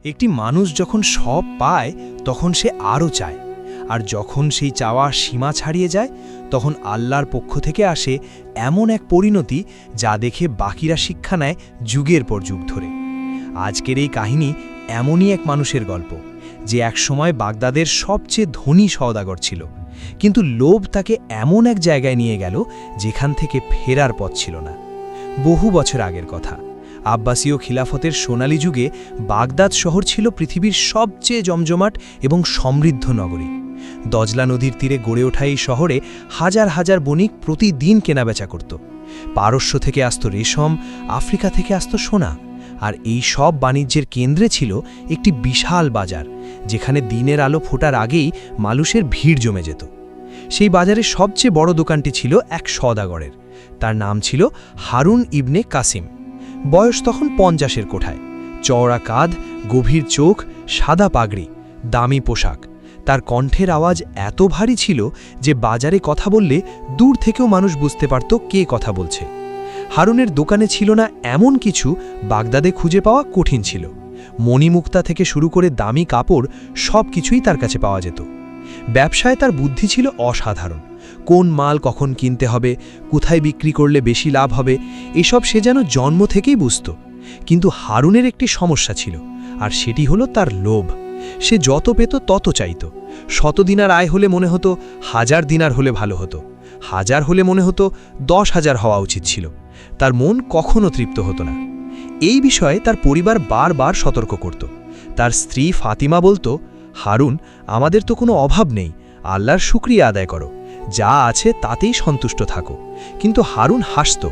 একটি মানুষ যখন সব পায় তখন সে আরও চায়, আর যখন সেই চাওয়া সীমা ছাড়িয়ে যায় তখন আল্লাহর পক্ষ থেকে আসে এমন এক পরিণতি যা দেখে বাকিরা শিক্ষা নেয় যুগের পর যুগ ধরে। আজকের এই কাহিনী এমনই এক মানুষের গল্প, যে একসময় বাগদাদের সবচেয়ে ধনী সওদাগর ছিল, কিন্তু লোভ তাকে এমন এক জায়গায় নিয়ে গেল যেখান থেকে ফেরার পথ ছিল না। বহু বছর আগের কথা, আব্বাসীয় খিলাফতের সোনালী যুগে বাগদাদ শহর ছিল পৃথিবীর সবচেয়ে জমজমাট এবং সমৃদ্ধ নগরী। দজলা নদীর তীরে গড়ে ওঠা এই শহরে হাজার হাজার বণিক প্রতিদিন কেনাবেচা করত। পারস্য থেকে আসত রেশম, আফ্রিকা থেকে আসত সোনা, আর এই সব বাণিজ্যের কেন্দ্রে ছিল একটি বিশাল বাজার, যেখানে দিনের আলো ফোটার আগেই মানুষের ভিড় জমে যেত। সেই বাজারের সবচেয়ে বড় দোকানটি ছিল এক সওদাগরের। তার নাম ছিল হারুন ইবনে কাসিম। বয়স তখন 50-এর কোঠায়। চওড়া কাঁধ, গভীর চোখ, সাদা পাগড়ি, দামি পোশাক। তার কণ্ঠের আওয়াজ এত ভারী ছিল যে বাজারে কথা বললে দূর থেকেও মানুষ বুঝতে পারত কে কথা বলছে। হারুনের দোকানে ছিল না এমন কিছু বাগদাদে খুঁজে পাওয়া কঠিন ছিল। মণিমুক্তা থেকে শুরু করে দামি কাপড় সব কিছুই তার কাছে পাওয়া যেত। ব্যবসায় তার বুদ্ধি ছিল অসাধারণ। কোন মাল কখন কিনতে হবে, কোথায় বিক্রি করলে বেশি লাভ হবে, এসব সে যেন জন্ম থেকেই বুঝত। কিন্তু হারুনের একটি সমস্যা ছিল, আর সেটি হলো তার লোভ। সে যত পেত তত চাইত। 100 দিনার আয় হলে মনে হতো 1000 দিনার হলে ভালো হতো, 1000 হলে মনে হতো 10,000 হওয়া উচিত ছিল। তার মন কখনো তৃপ্ত হতো না। এই বিষয়ে তার পরিবার বারবার সতর্ক করত। তার স্ত্রী ফাতিমা বলতো, হারুন, আমাদের তো কোনো অভাব নেই, আল্লাহর শুকরিয়া আদায় করো, যা আছে তাতেই সন্তুষ্ট থাকো। কিন্তু হারুন হাসত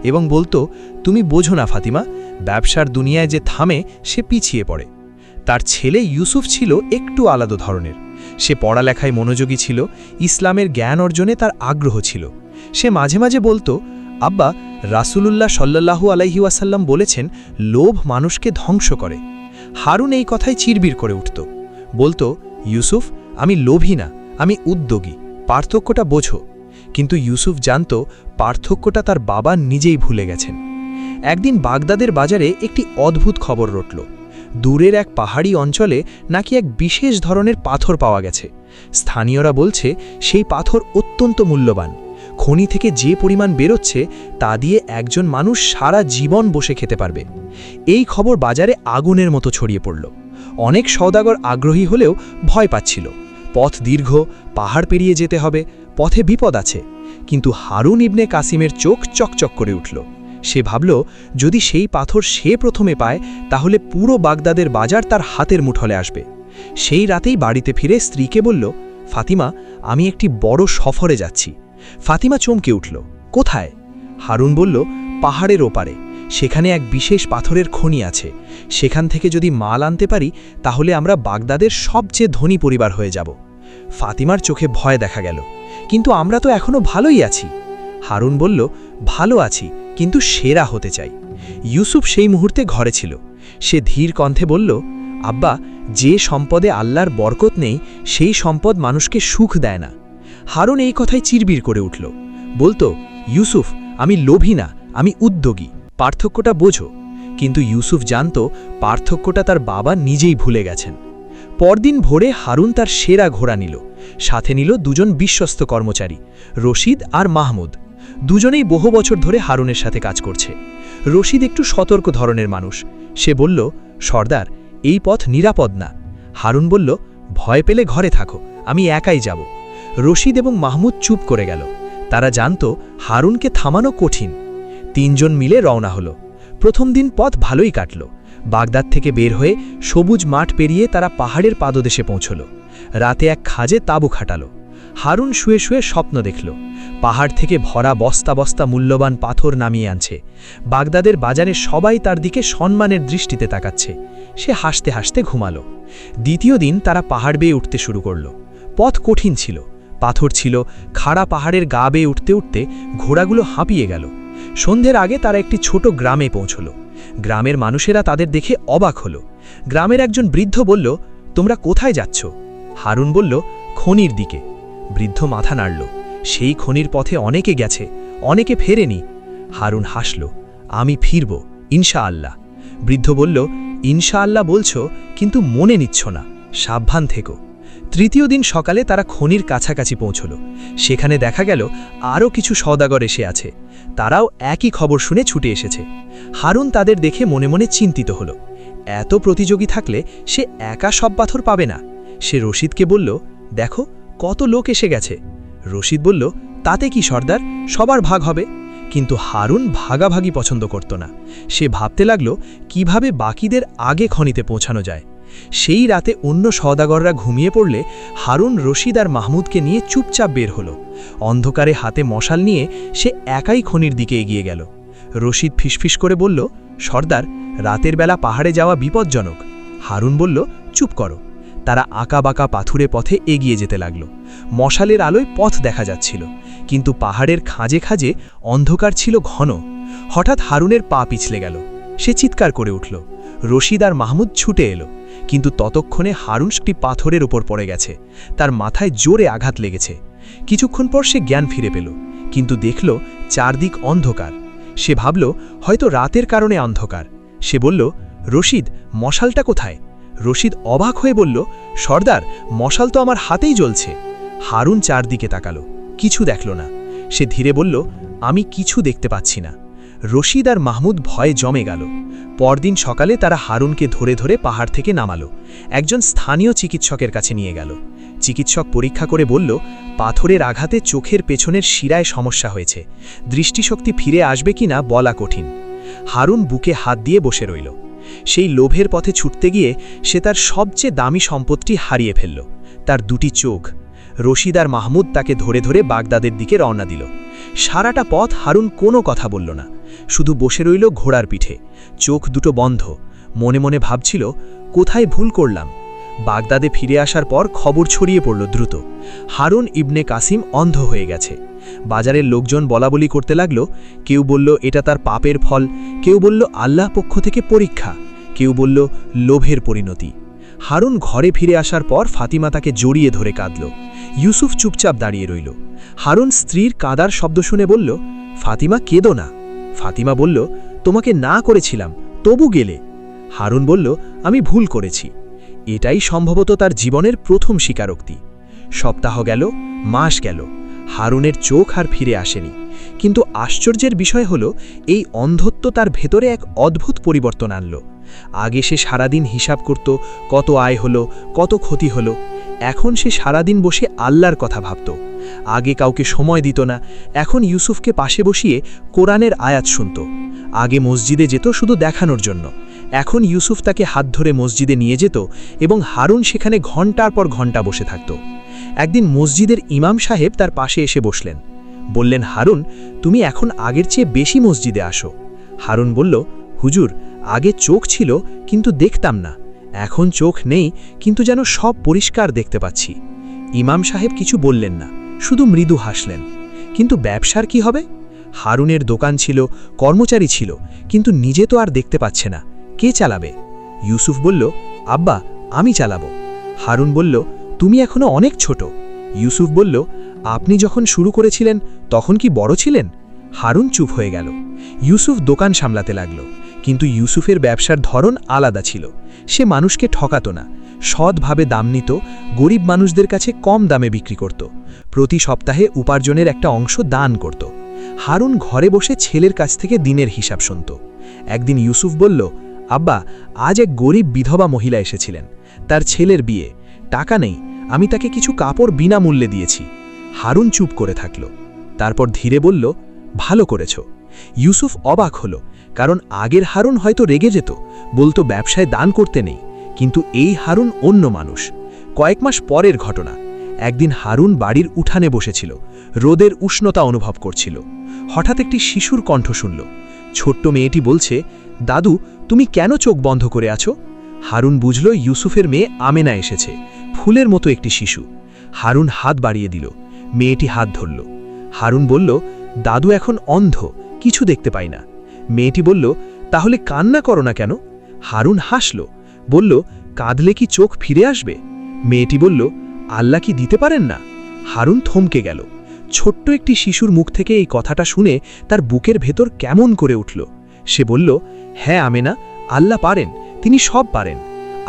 এবং বলতো, তুমি বোঝো না ফাতিমা, ব্যবসার দুনিয়ায় যে থামে সে পিছিয়ে পড়ে। তার ছেলে ইউসুফ ছিল একটু আলাদা ধরনের। সে পড়ালেখায় মনোযোগী ছিল, ইসলামের জ্ঞান অর্জনে তার আগ্রহ ছিল। সে মাঝে মাঝে বলতো, আব্বা, রাসূলুল্লাহ সাল্লাল্লাহু আলাইহি ওয়াসাল্লাম বলেছেন, লোভ মানুষকে ধ্বংস করে। হারুন এই কথায় চিরবির করে উঠত। বলতো, ইউসুফ, আমি লোভী না, আমি উদ্যোগী, পার্থক্যটা বোঝো। কিন্তু ইউসুফ জানত পার্থক্যটা তার বাবা নিজেই ভুলে গেছেন। একদিন বাগদাদের বাজারে একটি অদ্ভুত খবর রটল। দূরের এক পাহাড়ি অঞ্চলে নাকি এক বিশেষ ধরনের পাথর পাওয়া গেছে। স্থানীয়রা বলছে সেই পাথর অত্যন্ত মূল্যবান। খনি থেকে যে পরিমাণ বেরোচ্ছে তা দিয়ে একজন মানুষ সারা জীবন বসে খেতে পারবে। এই খবর বাজারে আগুনের মতো ছড়িয়ে পড়ল। অনেক সওদাগর আগ্রহী হলেও ভয় পাচ্ছিল। পথ দীর্ঘ, পাহাড় পেরিয়ে যেতে হবে, পথে বিপদ আছে। কিন্তু হারুন ইবনে কাসিমের চোখ চকচক করে উঠল। সে ভাবল, যদি সেই পাথর সে প্রথমে পায় তাহলে পুরো বাগদাদের বাজার তার হাতের মুঠোলে আসবে। সেই রাতেই বাড়িতে ফিরে স্ত্রীকে বলল, ফাতিমা, আমি একটি বড় সফরে যাচ্ছি। ফাতিমা চমকে উঠল, কোথায়? হারুন বলল, পাহাড়ের ওপারে, সেখানে এক বিশেষ পাথরের খনি আছে। সেখান থেকে যদি মাল আনতে পারি তাহলে আমরা বাগদাদের সবচেয়ে ধনী পরিবার হয়ে যাব। ফাতিমার চোখে ভয় দেখা গেল, কিন্তু আমরা তো এখনো ভালোই আছি। হারুন বলল, ভালো আছি, কিন্তু সেরা হতে চাই। ইউসুফ সেই মুহূর্তে ঘরে ছিল। সে ধীর কণ্ঠে বলল, আব্বা, যে সম্পদে আল্লাহর বরকত নেই সেই সম্পদ মানুষকে সুখ দেয় না। হারুন এই কথায় চিরবির করে উঠল। বলতো, ইউসুফ, আমি লোভী না, আমি উদ্যোগী, পার্থক্যটা বোঝো। কিন্তু ইউসুফ জানত পার্থক্যটা তার বাবা নিজেই ভুলে গেছেন। পরদিন ভোরে হারুন তার সেরা ঘোড়া নিল। সাথে নিল দুজন বিশ্বস্ত কর্মচারী, রশিদ আর মাহমুদ। দুজনেই বহু বছর ধরে হারুনের সাথে কাজ করছে। রশিদ একটু সতর্ক ধরনের মানুষ। সে বলল, সর্দার, এই পথ নিরাপদ না। হারুন বলল, ভয় পেলে ঘরে থাকো, আমি একাই যাব। রশিদ এবং মাহমুদ চুপ করে গেল। তারা জানত হারুনকে থামানো কঠিন। 3 জন মিলে রওনা হলো। প্রথম দিন পথ ভালোই কাটল। বাগদাদ থেকে বের হয়ে সবুজ মাঠ পেরিয়ে তারা পাহাড়ের পাদদেশে পৌঁছল। রাতে এক খাজে তাঁবু খাটালো। হারুন শুয়ে শুয়ে স্বপ্ন দেখল, পাহাড় থেকে ভরা বস্তা বস্তা মূল্যবান পাথর নামিয়ে আনছে। বাগদাদের বাজারে সবাই তার দিকে সম্মানের দৃষ্টিতে তাকাচ্ছে। সে হাসতে হাসতে ঘুমালো। দ্বিতীয় দিন তারা পাহাড় বেয়ে উঠতে শুরু করল। পথ কঠিন ছিল, পাথর ছিল, খাড়া পাহাড়ের গা বেয়ে উঠতে উঠতে ঘোড়াগুলো হাঁপিয়ে গেল। সন্ধ্যের আগে তারা একটি ছোট গ্রামে পৌঁছল। গ্রামের মানুষেরা তাদের দেখে অবাক হল। গ্রামের একজন বৃদ্ধ বলল, তোমরা কোথায় যাচ্ছ? হারুন বলল, খনির দিকে। বৃদ্ধ মাথা নাড়ল। সেই খনির পথে অনেকে গেছে, অনেকে ফেরেনি। হারুন হাসল, আমি ফিরব, ইনশাআল্লাহ। বৃদ্ধ বলল, ইনশাআল্লাহ বলছো, কিন্তু মনে নিচ্ছ না, সাবধান থেকো। তৃতীয় দিন সকালে তারা খনির কাছাকাছি পৌঁছল। সেখানে দেখা গেল আরও কিছু সওদাগর এসে আছে। তারাও একই খবর শুনে ছুটে এসেছে। হারুন তাদের দেখে মনে মনে চিন্তিত হল। এত প্রতিযোগী থাকলে সে একা সব পাথর পাবে না। সে রশিদকে বলল, দেখো কত লোক এসে গেছে। রশিদ বলল, তাতে কি সর্দার, সবার ভাগ হবে। কিন্তু হারুন ভাগাভাগি পছন্দ করত না। সে ভাবতে লাগল কিভাবে বাকিদের আগে খনিতে পৌঁছানো যায়। সেই রাতে অন্য সওদাগররা ঘুমিয়ে পড়লে হারুন রশিদ আর মাহমুদকে নিয়ে চুপচাপ বের হল। অন্ধকারে হাতে মশাল নিয়ে সে একাই খনির দিকে এগিয়ে গেল। রশিদ ফিসফিস করে বলল, সর্দার, রাতের বেলা পাহাড়ে যাওয়া বিপজ্জনক। হারুন বলল, চুপ করো। তারা আঁকাবাঁকা পাথুরে পথে এগিয়ে যেতে লাগল। মশালের আলোয় পথ দেখা যাচ্ছিল, কিন্তু পাহাড়ের খাঁজে খাঁজে অন্ধকার ছিল ঘন। হঠাৎ হারুনের পা পিছলে গেল। সে চিৎকার করে উঠল। রশিদ আর মাহমুদ ছুটে এলো, কিন্তু ততক্ষণে হারুনটি পাথরের ওপর পড়ে গেছে। তার মাথায় জোরে আঘাত লেগেছে। কিছুক্ষণ পর সে জ্ঞান ফিরে পেল, কিন্তু দেখল চারদিক অন্ধকার। সে ভাবল হয়তো রাতের কারণে অন্ধকার। সে বলল, রশিদ, মশালটা কোথায়? রশিদ অবাক হয়ে বলল, সর্দার, মশাল তো আমার হাতেই জ্বলছে। হারুন চারদিকে তাকালো, কিছু দেখল না। সে ধীরে বলল, আমি কিছু দেখতে পাচ্ছি না। রশিদ আর মাহমুদ ভয়ে জমে গেল। পরদিন সকালে তারা হারুনকে ধরে ধরে পাহাড় থেকে নামালো। একজন স্থানীয় চিকিৎসকের কাছে নিয়ে গেল। চিকিৎসক পরীক্ষা করে বলল, পাথরের আঘাতে চোখের পেছনের শিরায় সমস্যা হয়েছে। দৃষ্টিশক্তি ফিরে আসবে কিনা বলা কঠিন। হারুন বুকে হাত দিয়ে বসে রইল। সেই লোভের পথে ছুটতে গিয়ে সে তার সবচেয়ে দামি সম্পত্তি হারিয়ে ফেলল, তার দুটি চোখ। রশিদ আর মাহমুদ তাকে ধরে ধরে বাগদাদের দিকে রওনা দিল। সারাটা পথ হারুন কোনো কথা বলল না, শুধু বসে রইল ঘোড়ার পিঠে, চোখ দুটো বন্ধ। মনে মনে ভাবছিল, কোথায় ভুল করলাম। বাগদাদে ফিরে আসার পর খবর ছড়িয়ে পড়ল দ্রুত। হারুন ইবনে কাসিম অন্ধ হয়ে গেছে। বাজারের লোকজন বলাবলি করতে লাগল। কেউ বলল এটা তার পাপের ফল, কেউ বলল আল্লাহ পক্ষ থেকে পরীক্ষা, কেউ বলল লোভের পরিণতি। হারুন ঘরে ফিরে আসার পর ফাতিমা তাকে জড়িয়ে ধরে কাঁদল। ইউসুফ চুপচাপ দাঁড়িয়ে রইল। হারুন স্ত্রীর কাঁদার শব্দ শুনে বলল, ফাতিমা, কেঁদো না। ফাতিমা বলল, তোমাকে না করেছিলাম, তবু গেলে। হারুন বলল, আমি ভুল করেছি। এটাই সম্ভবত তার জীবনের প্রথম স্বীকারোক্তি। সপ্তাহ গেল, মাস গেল, হারুনের চোখ আর ফিরে আসেনি। কিন্তু আশ্চর্যের বিষয় হল, এই অন্ধত্ব তার ভেতরে এক অদ্ভুত পরিবর্তন আনল। আগে সে সারাদিন হিসাব করত, কত আয় হলো, কত ক্ষতি হলো। এখন সে সারাদিন বসে আল্লাহর কথা ভাবত। আগে কাউকে সময় দিত না, এখন ইউসুফকে পাশে বসিয়ে কোরআনের আয়াত শুনত। আগে মসজিদে যেত শুধু দেখানোর জন্য, এখন ইউসুফ তাকে হাত ধরে মসজিদে নিয়ে যেত এবং হারুন সেখানে ঘণ্টার পর ঘণ্টা বসে থাকত। একদিন মসজিদের ইমাম সাহেব তার পাশে এসে বসলেন। বললেন, হারুন, তুমি এখন আগের চেয়ে বেশি মসজিদে আসো। হারুন বলল, হুজুর, আগে চোখ ছিল কিন্তু দেখতাম না, এখন চোখ নেই কিন্তু যেন সব পরিষ্কার দেখতে পাচ্ছি। ইমাম সাহেব কিছু বললেন না, শুধু মৃদু হাসলেন। কিন্তু ব্যবসার কি হবে? হারুনের দোকান ছিল, কর্মচারী ছিল, কিন্তু নিজে তো আর দেখতে পাচ্ছে না। কে চালাবে? ইউসুফ বলল, আব্বা, আমি চালাবো। হারুন বলল, তুমি এখনো অনেক ছোট। ইউসুফ বলল, আপনি যখন শুরু করেছিলেন তখন কি বড় ছিলেন? হারুন চুপ হয়ে গেল। ইউসুফ দোকান সামলাতে লাগল, কিন্তু ইউসুফের ব্যবসার ধরন আলাদা ছিল। সে মানুষকে ঠকাতো না, সৎভাবে দাম নিত, গরিব মানুষদের কাছে কম দামে বিক্রি করত, প্রতি সপ্তাহে উপার্জনের একটা অংশ দান করত। হারুন ঘরে বসে ছেলের কাছ থেকে দিনের হিসাব শুনত। একদিন ইউসুফ বলল, আব্বা, আজ এক গরিব বিধবা মহিলা এসেছিলেন, তার ছেলের বিয়ে, টাকা নেই, আমি তাকে কিছু কাপড় বিনামূল্যে দিয়েছি। হারুন চুপ করে থাকল, তারপর ধীরে বলল, ভালো করেছ। ইউসুফ অবাক হল, কারণ আগের হারুন হয়তো রেগে যেত, বলতো ব্যবসায় দান করতে নেই, কিন্তু এই হারুন অন্য মানুষ। কয়েক মাস পরের ঘটনা। একদিন হারুন বাড়ির উঠানে বসেছিল, রোদের উষ্ণতা অনুভব করছিল। হঠাৎ একটি শিশুর কণ্ঠ শুনল। ছোট্ট মেয়েটি বলছে, দাদু, তুমি কেন চোখ বন্ধ করে আছো? হারুন বুঝল ইউসুফের মেয়ে আমেনা এসেছে, ফুলের মতো একটি শিশু। হারুন হাত বাড়িয়ে দিল, মেয়েটি হাত ধরল। হারুন বলল, দাদু এখন অন্ধ, কিছু দেখতে পাই না। মেয়েটি বলল, তাহলে কান্না করো না কেন? হারুন হাসল, বলল, কাঁদলে কি চোখ ফিরে আসবে? মেয়েটি বলল, আল্লাহ কি দিতে পারেন না? হারুন থমকে গেল। ছোট্ট একটি শিশুর মুখ থেকে এই কথাটা শুনে তার বুকের ভেতর কেমন করে উঠল। সে বলল, হ্যাঁ আমেনা, আল্লাহ পারেন, তিনি সব পারেন।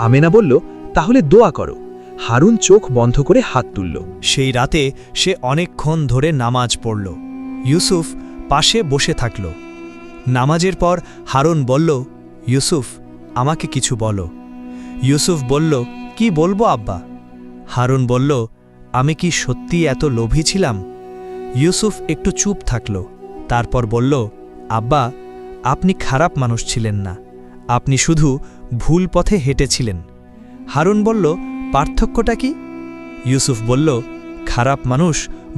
আমেনা বলল, তাহলে দোয়া করো। হারুন চোখ বন্ধ করে হাত তুলল। সেই রাতে সে অনেকক্ষণ ধরে নামাজ পড়ল। ইউসুফ পাশে বসে থাকল। নামাজের পর হারুন বলল, ইউসুফ, আমাকে কিছু বলো। ইউসুফ বলল, কি বলবো আব্বা? হারুন বলল, আমি কি সত্যি এত লোভী ছিলাম? ইউসুফ একটু চুপ থাকল, তারপর বলল, আব্বা, আপনি খারাপ মানুষ ছিলেন না, আপনি শুধু ভুল পথে হেঁটেছিলেন। হারুন বলল, পার্থক্যটা কি? ইউসুফ বলল, খারাপ মানুষ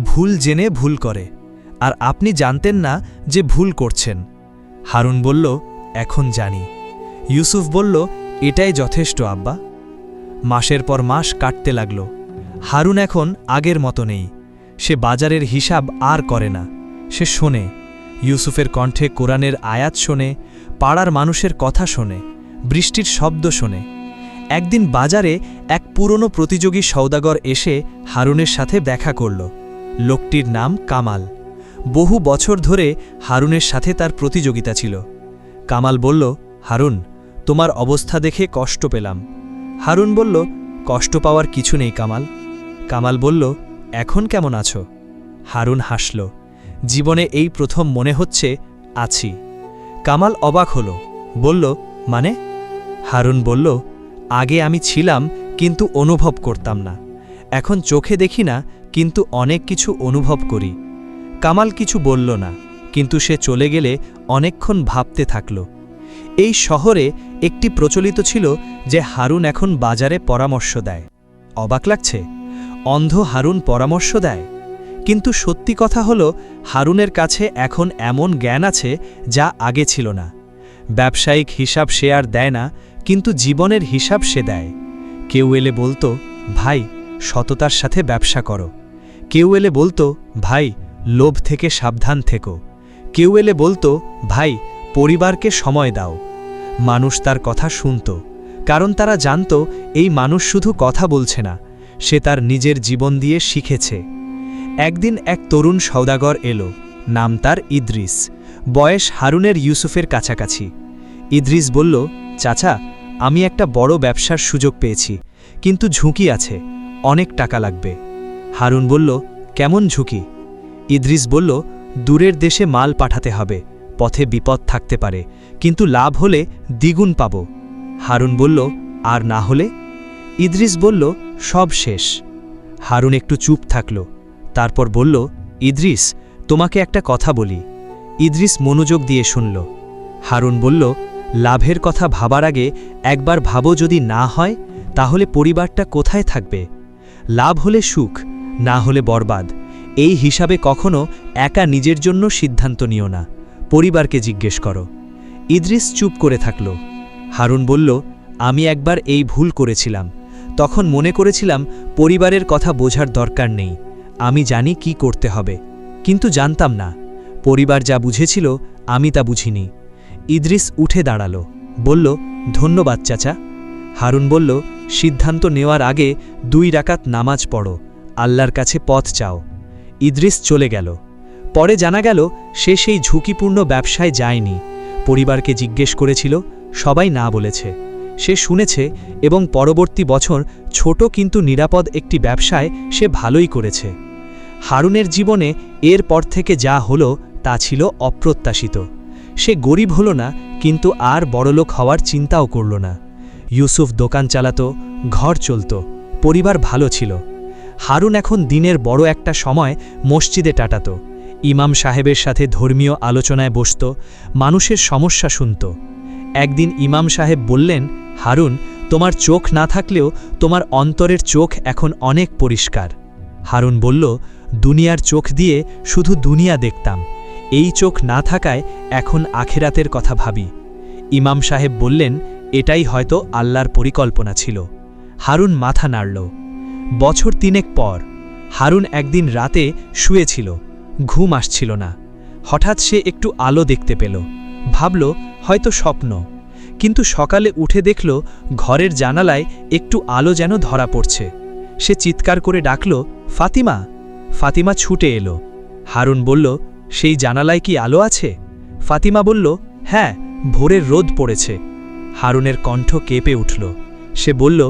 ভুল জেনে ভুল করে, আর আপনি জানতেন না যে ভুল করছেন। হারুন বলল, এখন জানি। ইউসুফ বলল, এটাই যথেষ্ট আব্বা। মাসের পর মাস কাটতে লাগল। হারুন এখন আগের মতো নেই। সে বাজারের হিসাব আর করে না, সে শোনে। ইউসুফের কণ্ঠে কোরআনের আয়াত শোনে, পাড়ার মানুষের কথা শোনে, বৃষ্টির শব্দ শোনে। একদিন বাজারে এক পুরনো প্রতিযোগী সওদাগর এসে হারুনের সাথে দেখা করল। লোকটির নাম কামাল। বহু বছর ধরে হারুনের সাথে তার প্রতিযোগিতা ছিল। কামাল বলল, হারুন, তোমার অবস্থা দেখে কষ্ট পেলাম। হারুন বলল, কষ্ট পাওয়ার কিছু নেই কামাল। কামাল বলল, এখন কেমন আছো? হারুন হাসল। জীবনে এই প্রথম মনে হচ্ছে আছি। কামাল অবাক হল, বলল, মানে? হারুন বলল, আগে আমি ছিলাম কিন্তু অনুভব করতাম না, এখন চোখে দেখি না কিন্তু অনেক কিছু অনুভব করি। কামাল কিছু বলল না, কিন্তু সে চলে গেলে অনেকক্ষণ ভাবতে থাকল। এই শহরে একটি প্রচলিত ছিল যে হারুন এখন বাজারে পরামর্শ দেয়। অবাক লাগছে? অন্ধ হারুন পরামর্শ দেয়। কিন্তু সত্যি কথা হলো, হারুনের কাছে এখন এমন জ্ঞান আছে যা আগে ছিল না। ব্যবসায়িক হিসাব সে আর দেয় না, কিন্তু জীবনের হিসাব সে দেয়। কেউ এলে বলতো, ভাই, সততার সাথে ব্যবসা করো। কেউ এলে বলতো, ভাই, লোভ থেকে সাবধান থেকো। কেউ এলে বলতো, ভাই, পরিবারকে সময় দাও। মানুষ তার কথা শুনত, কারণ তারা জানত এই মানুষ শুধু কথা বলছে না, সে তার নিজের জীবন দিয়ে শিখেছে। একদিন এক তরুণ সওদাগর এলো, নাম তার ইদ্রিস। বয়স হারুনের ইউসুফের কাছাকাছি। ইদ্রিস বলল, চাচা, আমি একটা বড় ব্যবসার সুযোগ পেয়েছি, কিন্তু ঝুঁকি আছে, অনেক টাকা লাগবে। হারুন বলল, কেমন ঝুঁকি? ইদ্রিস বলল, দূরের দেশে মাল পাঠাতে হবে, পথে বিপদ থাকতে পারে, কিন্তু লাভ হলে দ্বিগুণ পাব। হারুন বলল, আর না হলে? ইদ্রিস বলল, সব শেষ। হারুন একটু চুপ থাকল, তারপর বলল, ইদ্রিস, তোমাকে একটা কথা বলি। ইদ্রিস মনোযোগ দিয়ে শুনল। হারুন বলল, লাভের কথা ভাবার আগে একবার ভাবো, যদি না হয় তাহলে পরিবারটা কোথায় থাকবে? লাভ হলে সুখ, না হলে বরবাদ। এই হিসাবে কখনো একা নিজের জন্য সিদ্ধান্ত নিও না, পরিবারকে জিজ্ঞেস করো। ইদ্রিস চুপ করে থাকল। হারুন বলল, আমি একবার এই ভুল করেছিলাম। তখন মনে করেছিলাম পরিবারের কথা বোঝার দরকার নেই, আমি জানি কি করতে হবে, কিন্তু জানতাম না পরিবার যা বুঝেছিল আমি তা বুঝিনি। ইদ্রিস উঠে দাঁড়াল, বলল, ধন্যবাদ চাচা। হারুন বলল, সিদ্ধান্ত নেওয়ার আগে 2 রাকাত নামাজ পড়ো, আল্লাহর কাছে পথ চাও। ইদ্রিস চলে গেল। পরে জানা গেল সে সেই ঝুঁকিপূর্ণ ব্যবসায় যায়নি। পরিবারকে জিজ্ঞেস করেছিল, সবাই না বলেছে। সে শুনেছে এবং পরবর্তী বছর ছোট কিন্তু নিরাপদ একটি ব্যবসায় সে ভালোই করেছে। হারুনের জীবনে এর পর থেকে যা হলো তা ছিল অপ্রত্যাশিত। সে গরিব হল না, কিন্তু আর বড়লোক হওয়ার চিন্তাও করল না। ইউসুফ দোকান চালাত, ঘর চলত, পরিবার ভালো ছিল। হারুন এখন দিনের বড় একটা সময় মসজিদে কাটাত, ইমাম সাহেবের সাথে ধর্মীয় আলোচনায় বসত, মানুষের সমস্যা শুনত। একদিন ইমাম সাহেব বললেন, হারুন, তোমার চোখ না থাকলেও তোমার অন্তরের চোখ এখন অনেক পরিষ্কার। হারুন বলল, দুনিয়ার চোখ দিয়ে শুধু দুনিয়া দেখতাম, এই চোখ না থাকায় এখন আখেরাতের কথা ভাবি। ইমাম সাহেব বললেন, এটাই হয়তো আল্লাহর পরিকল্পনা ছিল। হারুন মাথা নাড়ল। বছর 3 পর হারুন একদিন রাতে শুয়েছিল, ঘুম আসছিল না। হঠাৎ সে একটু আলো দেখতে পেল, ভাবল হয়তো স্বপ্ন। কিন্তু সকালে উঠে দেখল ঘরের জানালায় একটু আলো যেন ধরা পড়ছে। সে চিৎকার করে ডাকল, ফাতিমা। ফাতিমা ছুটে এলো। হারুন বলল, সেই জানালায় কি আলো আছে? ফাতিমা বলল, হ্যাঁ, ভোরের রোদ পড়েছে। হারুনের কণ্ঠ কেঁপে উঠল। সে বলল,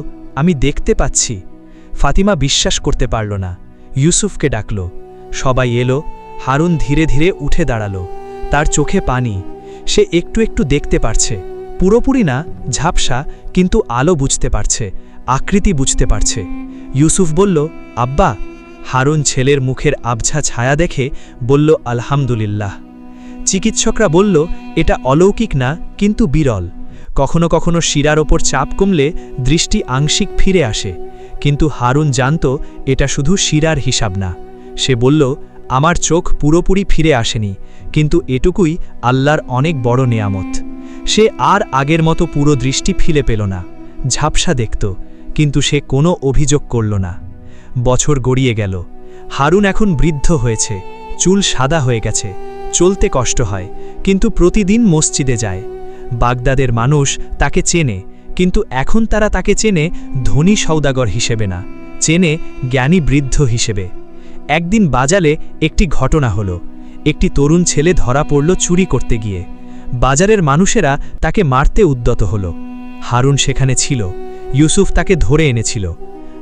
আমি দেখতে পাচ্ছি। ফাতিমা বিশ্বাস করতে পারল না। ইউসুফকে ডাকল। সবাই এলো। হারুন ধীরে ধীরে উঠে দাঁড়ালো। তার চোখে পানি। সে একটু একটু দেখতে পারছে, পুরোপুরি না, ঝাপসা, কিন্তু আলো বুঝতে পারছে, আকৃতি বুঝতে পারছে। ইউসুফ বলল, আব্বা। হারুন ছেলের মুখের আবছা ছায়া দেখে বলল, আলহামদুলিল্লাহ। চিকিৎসকরা বলল, এটা অলৌকিক না, কিন্তু বিরল। কখনো কখনো শিরার ওপর চাপ কমলে দৃষ্টি আংশিক ফিরে আসে, কিন্তু হারুন জানত এটা শুধু শিরার হিসাব না। সে বলল, আমার চোখ পুরোপুরি ফিরে আসেনি, কিন্তু এটুকুই আল্লাহর অনেক বড় নেয়ামত। সে আর আগের মতো পুরো দৃষ্টি ফিরে পেল না, ঝাপসা দেখত, কিন্তু সে কোনো অভিযোগ করল না। বছর গড়িয়ে গেল। হারুন এখন বৃদ্ধ হয়েছে, চুল সাদা হয়ে গেছে, চলতে কষ্ট হয়, কিন্তু প্রতিদিন মসজিদে যায়। বাগদাদের মানুষ তাকে চেনে, কিন্তু এখন তারা তাকে চেনে ধনী সওদাগর হিসেবে না, চেনে জ্ঞানী বৃদ্ধ হিসেবে। একদিন বাজারে একটি ঘটনা হলো। একটি তরুণ ছেলে ধরা পড়ল চুরি করতে গিয়ে। বাজারের মানুষেরা তাকে মারতে উদ্যত হল। হারুন সেখানে ছিল। ইউসুফ তাকে ধরে এনেছিল।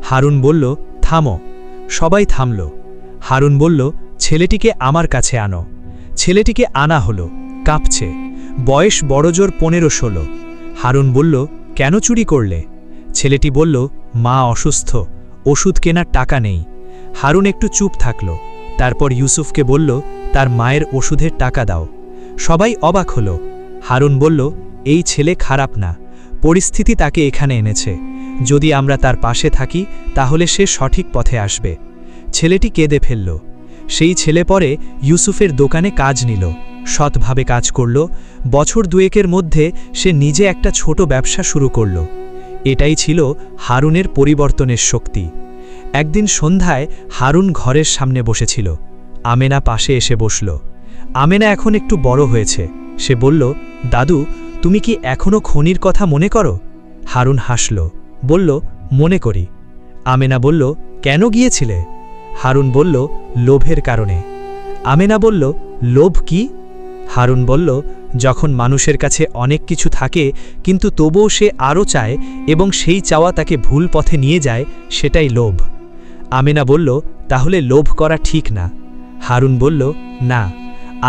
হারুন বলল, থামো। সবাই থামল। হারুন বলল, ছেলেটিকে আমার কাছে আনো। ছেলেটিকে আনা হলো, কাঁপছে। বয়স বড়জোর 15-16। হারুন বলল, কেন চুরি করলে? ছেলেটি বলল, মা অসুস্থ, ওষুধ কেনার টাকা নেই। হারুন একটু চুপ থাকল। তারপর ইউসুফকে বলল, তার মায়ের ওষুধের টাকা দাও। সবাই অবাক হল। হারুন বলল, এই ছেলে খারাপ না, পরিস্থিতি তাকে এখানে এনেছে। যদি আমরা তার পাশে থাকি তাহলে সে সঠিক পথে আসবে। ছেলেটি কেঁদে ফেলল। সেই ছেলে পরে ইউসুফের দোকানে কাজ নিল, সৎভাবে কাজ করল। বছর দুয়েকের মধ্যে সে নিজে একটা ছোট ব্যবসা শুরু করল। এটাই ছিল হারুনের পরিবর্তনের শক্তি। একদিন সন্ধ্যায় হারুন ঘরের সামনে বসেছিল। আমেনা পাশে এসে বসল। আমেনা এখন একটু বড় হয়েছে। সে বলল, দাদু, তুমি কি এখনও খনির কথা মনে করো? হারুন হাসল, বলল, মনে করি। আমেনা বলল, কেন গিয়েছিলে? হারুন বলল, লোভের কারণে। আমেনা বলল, লোভ কি? হারুন বলল, যখন মানুষের কাছে অনেক কিছু থাকে কিন্তু তবুও সে আরও চায় এবং সেই চাওয়া তাকে ভুল পথে নিয়ে যায়, সেটাই লোভ। আমেনা বলল, তাহলে লোভ করা ঠিক না। হারুন বলল, না,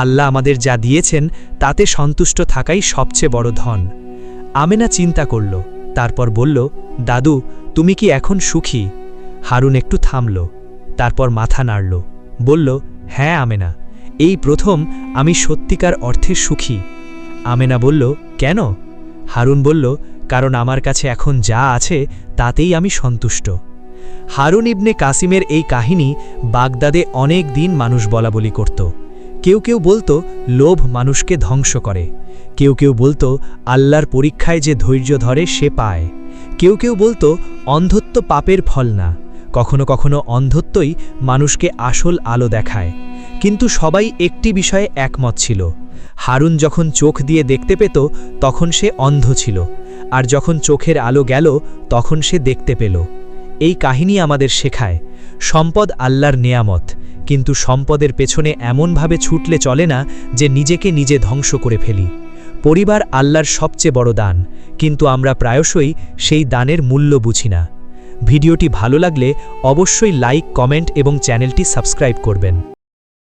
আল্লাহ আমাদের যা দিয়েছেন তাতে সন্তুষ্ট থাকাই সবচেয়ে বড় ধন। আমেনা চিন্তা করল, তারপর বলল, দাদু, তুমি কি এখন সুখী? হারুন একটু থামল, তারপর মাথা নাড়ল, বলল, হ্যাঁ আমেনা, এই প্রথম আমি সত্যিকার অর্থে সুখী। আমেনা বলল, কেন? হারুন বলল, কারণ আমার কাছে এখন যা আছে তাতেই আমি সন্তুষ্ট। হারুন ইবনে কাসিমের এই কাহিনী বাগদাদে অনেক দিন মানুষ বলাবলি করত। কেউ কেউ বলতো লোভ মানুষকে ধ্বংস করে, কেউ কেউ বলতো আল্লাহর পরীক্ষায় যে ধৈর্য ধরে সে পায়, কেউ কেউ বলতো অন্ধত্ব পাপের ফল না, কখনো কখনো অন্ধত্বই মানুষকে আসল আলো দেখায়। কিন্তু সবাই একটি বিষয়ে একমত ছিল, হারুন যখন চোখ দিয়ে দেখতে পেত তখন সে অন্ধ ছিল, আর যখন চোখের আলো গেল তখন সে দেখতে পেল। এই কাহিনী আমাদের শেখায়, সম্পদ আল্লাহর নেয়ামত, কিন্তু সম্পদের পেছনে এমনভাবে ছুটলে চলে না যে নিজেকে নিজে ধ্বংস করে ফেলি। পরিবার আল্লাহর সবচেয়ে বড় দান, কিন্তু আমরা প্রায়শই সেই দানের মূল্য বুঝি না। ভিডিওটি ভালো লাগলে অবশ্যই লাইক, কমেন্ট এবং চ্যানেলটি সাবস্ক্রাইব করবেন।